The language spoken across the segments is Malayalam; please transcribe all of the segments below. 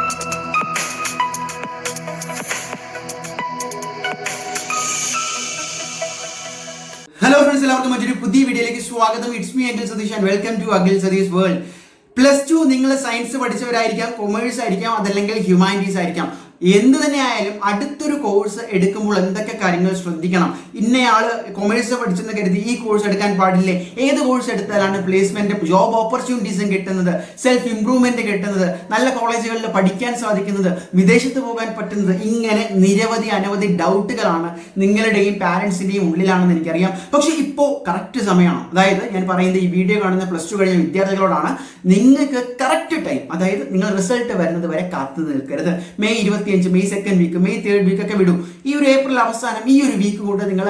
Hello friends, എല്ലാവർക്കും മറ്റൊരു പുതിയ വീഡിയോയിലേക്ക് സ്വാഗതം. It's me Akhil Satheesh and welcome to Akhil Satheesh world. +2 നിങ്ങൾ സയൻസ് പഠിച്ചവരായിരിക്കാം, കൊമേഴ്സ് ആയിരിക്കാം, അതല്ലെങ്കിൽ ഹ്യൂമാനിറ്റീസ് ആയിരിക്കാം. എന്ത് തന്നെ ആയാലും അടുത്തൊരു കോഴ്സ് എടുക്കുമ്പോൾ എന്തൊക്കെ കാര്യങ്ങൾ ശ്രദ്ധിക്കണം? ഇന്നയാള് കൊമേഴ്സ് പഠിച്ചെന്ന് കരുതി ഈ കോഴ്സ് എടുക്കാൻ പാടില്ലേ? ഏത് കോഴ്സ് എടുത്താലാണ് പ്ലേസ്മെന്റ്, ജോബ് ഓപ്പർച്യൂണിറ്റീസും കിട്ടുന്നത്, സെൽഫ് ഇംപ്രൂവ്മെന്റ് കിട്ടുന്നത്, നല്ല കോളേജുകളിൽ പഠിക്കാൻ സാധിക്കുന്നത്, വിദേശത്ത് പോകാൻ പറ്റുന്നത്? ഇങ്ങനെ അനവധി ഡൗട്ടുകളാണ് നിങ്ങളുടെയും പാരന്റ്സിന്റെയും ഉള്ളിലാണെന്ന് എനിക്കറിയാം. പക്ഷെ ഇപ്പോൾ കറക്റ്റ് സമയമാണ്. അതായത് ഞാൻ പറയുന്നത് ഈ വീഡിയോ കാണുന്ന +2 കഴിഞ്ഞ വിദ്യാർത്ഥികളോടാണ്. നിങ്ങൾക്ക് കറക്റ്റ് ടൈം, അതായത് നിങ്ങൾ റിസൾട്ട് വരുന്നത് വരെ കാത്തു നിൽക്കരുത്. May 25, May 2nd week, May 3rd week ഒക്കെ വിടും. ഈ ഒരു ഏപ്രിൽ അവസാനം ഈ ഒരു വീക്ക് കൊണ്ട് നിങ്ങൾ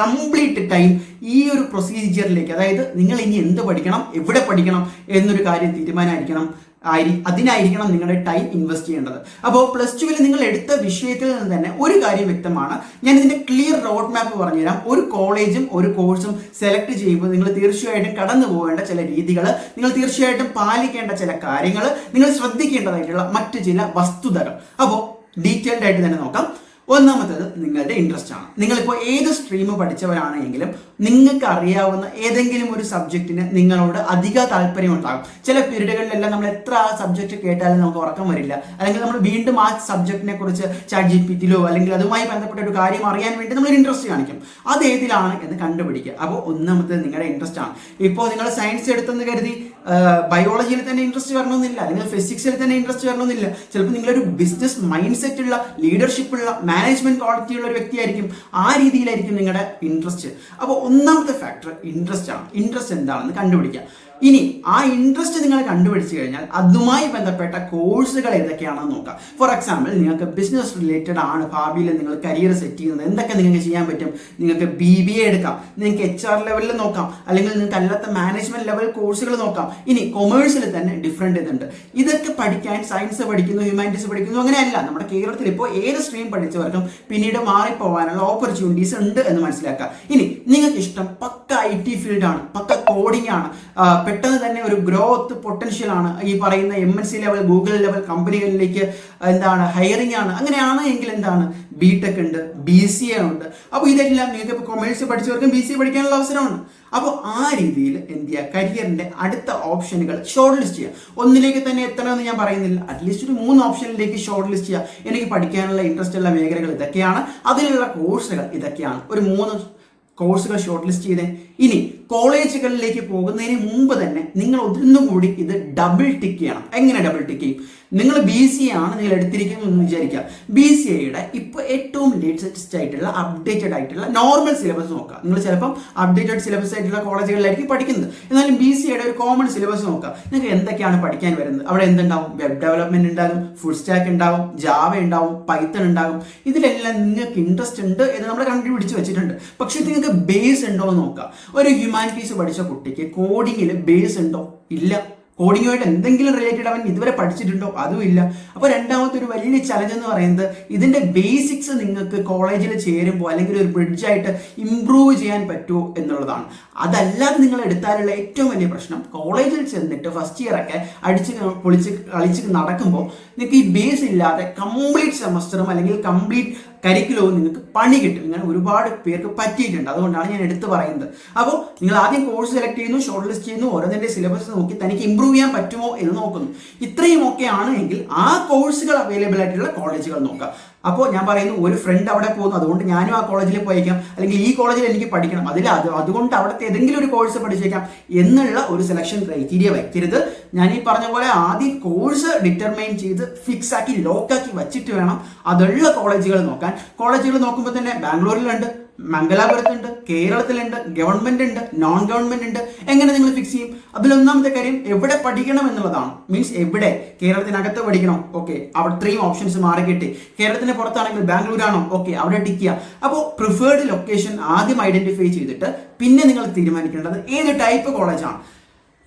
കംപ്ലീറ്റ് ടൈം ഈ ഒരു പ്രൊസീജിയറിലേക്ക്, അതായത് നിങ്ങൾ ഇനി എന്ത് പഠിക്കണം, എവിടെ പഠിക്കണം എന്നൊരു കാര്യം തീരുമാനമായിരിക്കണം. അതിനായിരിക്കണം നിങ്ങളുടെ ടൈം ഇൻവെസ്റ്റ് ചെയ്യേണ്ടത്. അപ്പോൾ +2 നിങ്ങൾ എടുത്ത വിഷയത്തിൽ നിന്ന് തന്നെ ഒരു കാര്യം വ്യക്തമാണ്. ഞാൻ ഇതിന്റെ ക്ലിയർ റോഡ് മാപ്പ് പറഞ്ഞുതരാം. ഒരു കോളേജും ഒരു കോഴ്സും സെലക്ട് ചെയ്യുമ്പോൾ നിങ്ങൾ തീർച്ചയായിട്ടും കടന്നു പോകേണ്ട ചില രീതികൾ, നിങ്ങൾ തീർച്ചയായിട്ടും പാലിക്കേണ്ട ചില കാര്യങ്ങൾ, നിങ്ങൾ ശ്രദ്ധിക്കേണ്ടതായിട്ടുള്ള മറ്റു ചില വസ്തുതകൾ. അപ്പോൾ ഡീറ്റെയിൽഡ് ആയിട്ട് തന്നെ നോക്കാം. ഒന്നാമത്തേത് നിങ്ങളുടെ ഇൻട്രസ്റ്റ് ആണ്. നിങ്ങളിപ്പോൾ ഏത് സ്ട്രീം പഠിച്ചവരാണെങ്കിലും നിങ്ങൾക്ക് അറിയാവുന്ന ഏതെങ്കിലും ഒരു സബ്ജക്റ്റിന് നിങ്ങളോട് അധിക താല്പര്യം ഉണ്ടാകും. ചില പീരീഡുകളിലെല്ലാം നമ്മൾ എത്ര ആ സബ്ജക്റ്റ് കേട്ടാലും നമുക്ക് ഉറക്കം വരില്ല. അല്ലെങ്കിൽ നമ്മൾ വീണ്ടും ആ സബ്ജക്റ്റിനെ കുറിച്ച് ChatGPTയിലോ അല്ലെങ്കിൽ അതുമായി ബന്ധപ്പെട്ട ഒരു കാര്യം അറിയാൻ വേണ്ടി നമ്മൾ ഇൻട്രസ്റ്റ് കാണിക്കും. അത് ഏതിലാണ് എന്ന് കണ്ടുപിടിക്കുക. അപ്പോൾ ഒന്നാമത്തേത് നിങ്ങളുടെ ഇൻട്രസ്റ്റ് ആണ്. ഇപ്പോൾ നിങ്ങൾ സയൻസ് എടുത്തെന്ന് കരുതി ബയോളജിയിൽ തന്നെ ഇൻട്രസ്റ്റ് വരണമെന്നില്ല, അല്ലെങ്കിൽ ഫിസിക്സിൽ തന്നെ ഇൻട്രസ്റ്റ് വരണമെന്നില്ല. ചിലപ്പോൾ നിങ്ങളൊരു ബിസിനസ് മൈൻഡ് സെറ്റ് ഉള്ള, ലീഡർഷിപ്പ് ഉള്ള, മാനേജ്മെന്റ് ക്വാളിറ്റി ഉള്ള ഒരു വ്യക്തിയായിരിക്കും. ആ രീതിയിലായിരിക്കും നിങ്ങളുടെ ഇൻട്രസ്റ്റ്. അപ്പോൾ ഒന്നാമത്തെ ഫാക്ടർ ഇൻട്രസ്റ്റ് ആണ്. ഇൻട്രസ്റ്റ് എന്താണെന്ന് കണ്ടുപിടിക്കുക. ഇനി ആ ഇൻട്രസ്റ്റ് നിങ്ങൾ കണ്ടുപിടിച്ചു കഴിഞ്ഞാൽ അതുമായി ബന്ധപ്പെട്ട കോഴ്സുകൾ ഏതൊക്കെയാണെന്ന് നോക്കാം. ഫോർ എക്സാമ്പിൾ, നിങ്ങൾക്ക് ബിസിനസ് റിലേറ്റഡ് ആണ് ഭാവിയിൽ നിങ്ങൾ കരിയർ സെറ്റ് ചെയ്യുന്നത്, എന്തൊക്കെ നിങ്ങൾക്ക് ചെയ്യാൻ പറ്റും? നിങ്ങൾക്ക് BBA എടുക്കാം, നിങ്ങൾക്ക് HR ലെവലിൽ നോക്കാം, അല്ലെങ്കിൽ നിങ്ങൾക്ക് അല്ലാത്ത മാനേജ്മെന്റ് ലെവൽ കോഴ്സുകൾ നോക്കാം. ഇനി കൊമേഴ്സിൽ തന്നെ ഡിഫറെന്റ് ഇതുണ്ട്. ഇതൊക്കെ പഠിക്കാൻ സയൻസ് പഠിക്കുന്നു, ഹ്യൂമാനിറ്റീസ് പഠിക്കുന്നു അങ്ങനെയല്ല. നമ്മുടെ കേരളത്തിൽ ഇപ്പോൾ ഏത് സ്ട്രീം പഠിച്ചവർക്കും പിന്നീട് മാറിപ്പോവാനുള്ള ഓപ്പർച്യൂണിറ്റീസ് ഉണ്ട് എന്ന് മനസ്സിലാക്കുക. ഇനി നിങ്ങൾക്ക് ഇഷ്ടം പക്ക IT ഫീൽഡാണ്, പക്ക കോഡിംഗ് ആണ്, പെട്ടെന്ന് തന്നെ ഒരു ഗ്രോത്ത് പൊട്ടൻഷ്യൽ ആണ്, ഈ പറയുന്ന MNC ലെവൽ, ഗൂഗിൾ ലെവൽ കമ്പനികളിലേക്ക് ഹയറിംഗ് ആണ്, അങ്ങനെയാണ് എങ്കിൽ BTech ഉണ്ട്, BCA ഉണ്ട്. അപ്പോൾ ഇതെല്ലാം നിങ്ങൾക്ക് ഇപ്പോൾ കൊമേഴ്സ് പഠിച്ചവർക്കും BCA പഠിക്കാനുള്ള അവസരമുണ്ട്. അപ്പോൾ ആ രീതിയിൽ എന്ത് ചെയ്യുക, കരിയറിന്റെ അടുത്ത ഓപ്ഷനുകൾ ഷോർട്ട് ലിസ്റ്റ് ചെയ്യുക. ഒന്നിലേക്ക് തന്നെ എത്തണമെന്ന് ഞാൻ പറയുന്നില്ല, അറ്റ്ലീസ്റ്റ് ഒരു 3 ഓപ്ഷനിലേക്ക് ഷോർട്ട് ലിസ്റ്റ് ചെയ്യുക. എനിക്ക് പഠിക്കാനുള്ള ഇൻട്രസ്റ്റ് ഉള്ള മേഖലകൾ ഇതൊക്കെയാണ്, അതിലുള്ള കോഴ്സുകൾ ഇതൊക്കെയാണ്. ഒരു 3 കോഴ്സുകൾ ഷോർട്ട് ലിസ്റ്റ് ചെയ്തേ. ഇനി കോളേജുകളിലേക്ക് പോകുന്നതിന് മുമ്പ് തന്നെ നിങ്ങൾ ഒന്നുകൂടി ഇത് ഡബിൾ ടിക്ക് ചെയ്യണം. എങ്ങനെ ഡബിൾ ടിക്ക് ചെയ്യും? നിങ്ങൾ BCA ആണ് നിങ്ങൾ എടുത്തിരിക്കുന്നത് എന്ന് വിചാരിക്കുക. BCAയുടെ ഇപ്പോൾ ഏറ്റവും ലേറ്റസ്റ്റ് ആയിട്ടുള്ള, അപ്ഡേറ്റഡ് ആയിട്ടുള്ള നോർമൽ സിലബസ് നോക്കുക. നിങ്ങൾ ചിലപ്പം അപ്ഡേറ്റഡ് സിലബസ് ആയിട്ടുള്ള കോളേജുകളിലായിരിക്കും പഠിക്കുന്നത്, എന്നാലും BCAയുടെ ഒരു കോമൺ സിലബസ് നോക്കുക. നിങ്ങൾക്ക് എന്തൊക്കെയാണ് പഠിക്കാൻ വരുന്നത്? അവിടെ എന്തുണ്ടാവും? വെബ് ഡെവലപ്മെന്റ് ഉണ്ടാകും, ഫുൾ സ്റ്റാക്ക് ഉണ്ടാവും, ജാവ ഉണ്ടാവും, പൈത്തൺ ഉണ്ടാകും. ഇതിലെല്ലാം നിങ്ങൾക്ക് ഇൻട്രസ്റ്റ് ഉണ്ട് എന്ന് നമ്മൾ കണ്ടുപിടിച്ച് വെച്ചിട്ടുണ്ട്. പക്ഷെ നിങ്ങൾക്ക് ബേസ് ഉണ്ടോ എന്ന് നോക്കുക. ഒരു ഹ്യൂമാനിറ്റീസ് പഠിച്ച കുട്ടിക്ക് കോഡിങ്ങിൽ ബേസ് ഉണ്ടോ? ഇല്ല. കോഡിങ്ങുമായിട്ട് എന്തെങ്കിലും റിലേറ്റഡ് അവൻ ഇതുവരെ പഠിച്ചിട്ടുണ്ടോ? അതും ഇല്ല. അപ്പോൾ രണ്ടാമത്തെ ഒരു വലിയ ചലഞ്ച് എന്ന് പറയുന്നത് ഇതിന്റെ ബേസിക്സ് നിങ്ങൾക്ക് കോളേജിൽ ചേരുമ്പോൾ അല്ലെങ്കിൽ ഒരു ബ്രിഡ്ജായിട്ട് ഇംപ്രൂവ് ചെയ്യാൻ പറ്റുമോ എന്നുള്ളതാണ്. അതല്ലാതെ നിങ്ങൾ എടുത്താലുള്ള ഏറ്റവും വലിയ പ്രശ്നം, കോളേജിൽ ചെന്നിട്ട് ഫസ്റ്റ് ഇയർ ഒക്കെ അടിച്ച് പൊളിച്ച് കളിച്ച് നടക്കുമ്പോൾ നിങ്ങൾക്ക് ഈ ബേസ് ഇല്ലാതെ കംപ്ലീറ്റ് സെമസ്റ്ററും അല്ലെങ്കിൽ കംപ്ലീറ്റ് കരിക്കുലവും നിങ്ങൾക്ക് പണി കിട്ടും. ഇങ്ങനെ ഒരുപാട് പേർക്ക് പറ്റിയിട്ടുണ്ട്. അതുകൊണ്ടാണ് ഞാൻ എടുത്തു പറയുന്നത്. അപ്പോൾ നിങ്ങൾ ആദ്യം കോഴ്സ് സെലക്ട് ചെയ്യുന്നു, ഷോർട്ട് ലിസ്റ്റ് ചെയ്യുന്നു, ഓരോന്നിന്റെ സിലബസ് നോക്കി തനിക്ക് ഇംപ്രൂവ് ചെയ്യാൻ പറ്റുമോ എന്ന് നോക്കുന്നു. ഇത്രയും ഒക്കെ ആണെങ്കിൽ ആ കോഴ്സുകൾ അവൈലബിൾ ആയിട്ടുള്ള കോളേജുകൾ നോക്കുക. അപ്പോൾ ഞാൻ പറയുന്നു, ഒരു ഫ്രണ്ട് അവിടെ പോകുന്നു, അതുകൊണ്ട് ഞാനും ആ കോളേജിൽ പോയേക്കാം, അല്ലെങ്കിൽ ഈ കോളേജിൽ എനിക്ക് പഠിക്കണം, അതുകൊണ്ട് അവിടുത്തെ ഏതെങ്കിലും ഒരു കോഴ്സ് പഠിച്ചേക്കാം എന്നുള്ള ഒരു സെലക്ഷൻ ക്രൈറ്റീരിയ വയ്ക്കരുത്. ഞാൻ ഈ പറഞ്ഞ പോലെ ആദ്യം കോഴ്സ് ഡിറ്റർമൈൻ ചെയ്ത് ഫിക്സ് ആക്കി ലോക്കാക്കി വെച്ചിട്ട് വേണം അതുള്ള കോളേജുകൾ നോക്കാൻ. കോളേജുകൾ നോക്കുമ്പോൾ തന്നെ ബാംഗ്ലൂരിലുണ്ട്, മംഗലാപുരത്തുണ്ട്, കേരളത്തിലുണ്ട്, ഗവൺമെന്റ് ഉണ്ട്, നോൺ ഗവൺമെന്റ് ഉണ്ട്. എങ്ങനെ നിങ്ങൾ ഫിക്സ് ചെയ്യും? അതിലൊന്നാമത്തെ കാര്യം എവിടെ പഠിക്കണം എന്നുള്ളതാണ്. മീൻസ് എവിടെ? കേരളത്തിനകത്ത് പഠിക്കണം, ഓക്കെ, അവിടെ 3 ഓപ്ഷൻസ് മാറി കിട്ടി. കേരളത്തിന് പുറത്താണെങ്കിൽ ബാംഗ്ലൂരാണോ? ഓക്കെ, അവിടെ ടിക്ക് ചെയ്യാം. അപ്പോൾ പ്രിഫേർഡ് ലൊക്കേഷൻ ആദ്യം ഐഡന്റിഫൈ ചെയ്തിട്ട് പിന്നെ നിങ്ങൾ തീരുമാനിക്കേണ്ടത് ഏത് ടൈപ്പ് കോളേജാണ്.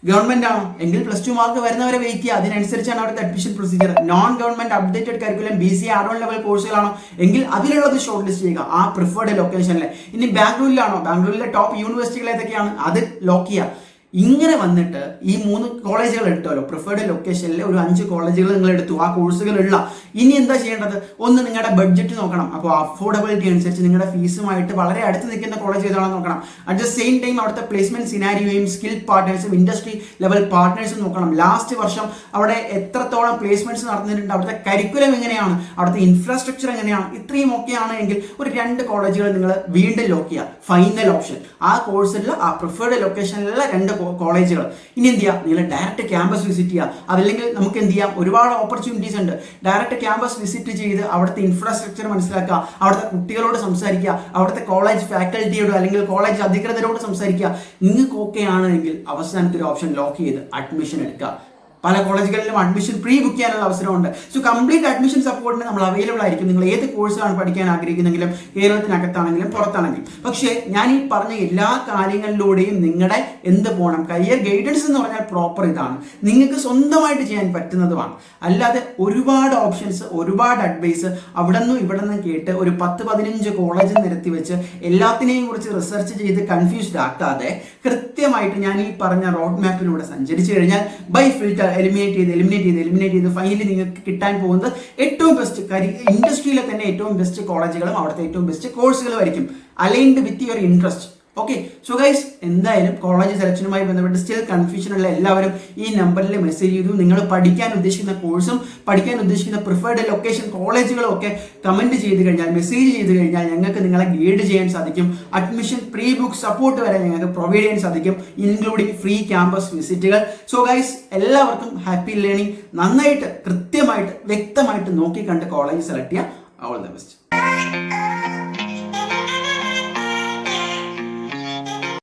ഗവൺമെന്റ് ആണോ എങ്കിൽ +2 മാർക്ക് വരുന്നവരെ വെയിറ്റ് ചെയ്യുക, അതിനനുസരിച്ചാണ് അവിടുത്തെ admission procedure. Non government updated curriculum BCA add on level കോഴ്സുകളാണോ എങ്കിൽ അതിലുള്ളത് ഷോർട്ട് ലിസ്റ്റ് ചെയ്യുക ആ പ്രിഫേർഡ് ലൊക്കേഷനിലെ. ഇനി ബാംഗ്ലൂരിലാണോ, ബാംഗ്ലൂരിലെ ടോപ്പ് യൂണിവേഴ്സിറ്റികൾ ഏതൊക്കെയാണ് അത് ലോക്ക് ചെയ്യുക. ഇങ്ങനെ വന്നിട്ട് ഈ 3 കോളേജുകൾ എടുത്തല്ലോ, പ്രിഫേർഡ് ലൊക്കേഷനിലെ ഒരു 5 കോളേജുകൾ നിങ്ങൾ എടുത്തു, ആ കോഴ്സുകളുള്ള. ഇനി എന്താ ചെയ്യേണ്ടത്? ഒന്ന് നിങ്ങളുടെ ബഡ്ജറ്റ് നോക്കണം. അപ്പോൾ അഫോർഡബിലിറ്റി അനുസരിച്ച് നിങ്ങളുടെ ഫീസുമായിട്ട് വളരെ അടുത്ത് നിൽക്കുന്ന കോളേജ് ഏതാണെന്ന് നോക്കണം. അറ്റ് ദ സെയിം ടൈം അവിടുത്തെ പ്ലേസ്മെന്റ് സിനാരിയോയും സ്കിൽ പാർട്ട്നേഴ്സും ഇൻഡസ്ട്രി ലെവൽ പാർട്ട്നേഴ്സും നോക്കണം. ലാസ്റ്റ് വർഷം അവിടെ എത്രത്തോളം പ്ലേസ്മെന്റ്സ് നടന്നിട്ടുണ്ട്, അവിടുത്തെ കരിക്കുലം എങ്ങനെയാണ്, അവിടുത്തെ ഇൻഫ്രാസ്ട്രക്ചർ എങ്ങനെയാണ്, ഇത്രയും ഒക്കെയാണ് എങ്കിൽ ഒരു 2 കോളേജുകൾ നിങ്ങൾ വീണ്ടും ലോക്ക് ചെയ്യുക. ഫൈനൽ ഓപ്ഷൻ ആ കോഴ്സിലുള്ള ആ പ്രിഫേർഡ് ലൊക്കേഷനിലുള്ള 2 കോളേജുകൾ. ഇനി എന്ത് ചെയ്യുക? നിങ്ങൾ ഡയറക്റ്റ് ക്യാമ്പസ് വിസിറ്റ് ചെയ്യുക. അതല്ലെങ്കിൽ നമുക്ക് എന്ത് ചെയ്യാം, ഒരുപാട് ഓപ്പർച്യൂണിറ്റീസ് ഉണ്ട്. ഡയറക്റ്റ് ക്യാമ്പസ് വിസിറ്റ് ചെയ്ത് അവിടുത്തെ ഇൻഫ്രാസ്ട്രക്ചർ മനസ്സിലാക്കുക, അവിടുത്തെ കുട്ടികളോട് സംസാരിക്കുക, അവിടുത്തെ കോളേജ് ഫാക്കൽറ്റിയോട് അല്ലെങ്കിൽ കോളേജ് അധികൃതരോട് സംസാരിക്കുക. നിങ്ങൾക്ക് ഓക്കെ ആണെങ്കിൽ അവസാനത്തെ ഒരു ഓപ്ഷൻ ലോക്ക് ചെയ്ത് അഡ്മിഷൻ എടുക്കുക. പല കോളേജുകളിലും അഡ്മിഷൻ പ്രീ ബുക്ക് ചെയ്യാനുള്ള അവസരമുണ്ട്. സോ കംപ്ലീറ്റ് അഡ്മിഷൻ സപ്പോർട്ടിന് നമ്മൾ അവൈലബിൾ ആയിരിക്കും. നിങ്ങൾ ഏത് കോഴ്സാണ് പഠിക്കാൻ ആഗ്രഹിക്കുന്നെങ്കിലും കേരളത്തിനകത്താണെങ്കിലും പുറത്താണെങ്കിലും. പക്ഷേ ഞാൻ ഈ പറഞ്ഞ എല്ലാ കാര്യങ്ങളിലൂടെയും നിങ്ങളുടെ എന്ത് പോകണം, കരിയർ ഗൈഡൻസ് എന്ന് പറഞ്ഞാൽ പ്രോപ്പർ ഇതാണ്, നിങ്ങൾക്ക് സ്വന്തമായിട്ട് ചെയ്യാൻ പറ്റുന്നതുമാണ്. അല്ലാതെ ഒരുപാട് ഓപ്ഷൻസ്, ഒരുപാട് അഡ്വൈസ് അവിടെ നിന്നും ഇവിടെ നിന്നും കേട്ട് ഒരു 10-15 കോളേജ് നിരത്തി വെച്ച് എല്ലാത്തിനെയും കുറിച്ച് റിസർച്ച് ചെയ്ത് കൺഫ്യൂസ്ഡ് ആക്കാതെ കൃത്യമായിട്ട് ഞാൻ ഈ പറഞ്ഞ റോഡ് മാപ്പിലൂടെ സഞ്ചരിച്ചു കഴിഞ്ഞാൽ ബൈ ഫിൽറ്റർ എലിമിനേറ്റ് ചെയ്ത് ഫൈനലി നിങ്ങൾക്ക് കിട്ടാൻ പോകുന്നത് ഏറ്റവും ബെസ്റ്റ് ഇൻഡസ്ട്രിയിലെ തന്നെ ഏറ്റവും ബെസ്റ്റ് കോളേജുകളും അവിടുത്തെ ഏറ്റവും ബെസ്റ്റ് കോഴ്സുകളും ആയിരിക്കും, aligned with your interest. Okay, so guys, എന്തായാലും കോളേജ് സെലക്ഷനുമായി ബന്ധപ്പെട്ട് സ്റ്റിൽ കൺഫ്യൂഷൻ ഉള്ള എല്ലാവരും ഈ നമ്പറിൽ മെസ്സേജ് ചെയ്തു. നിങ്ങൾ പഠിക്കാൻ ഉദ്ദേശിക്കുന്ന കോഴ്സും പഠിക്കാൻ ഉദ്ദേശിക്കുന്ന പ്രിഫേർഡ് ലൊക്കേഷൻ കോളേജുകളും ഒക്കെ കമന്റ് ചെയ്ത് കഴിഞ്ഞാൽ, മെസ്സേജ് ചെയ്ത് കഴിഞ്ഞാൽ ഞങ്ങൾക്ക് നിങ്ങളെ ഗൈഡ് ചെയ്യാൻ സാധിക്കും. അഡ്മിഷൻ പ്രീ ബുക്ക് സപ്പോർട്ട് വരെ ഞങ്ങൾക്ക് പ്രൊവൈഡ് ചെയ്യാൻ സാധിക്കും, ഇൻക്ലൂഡിങ് ഫ്രീ ക്യാമ്പസ് വിസിറ്റുകൾ. സോ ഗൈസ്, എല്ലാവർക്കും ഹാപ്പി ലേണിംഗ്. നന്നായിട്ട് കൃത്യമായിട്ട് വ്യക്തമായിട്ട് നോക്കി കണ്ട് കോളേജ് സെലക്ട് ചെയ്യുക. All the best.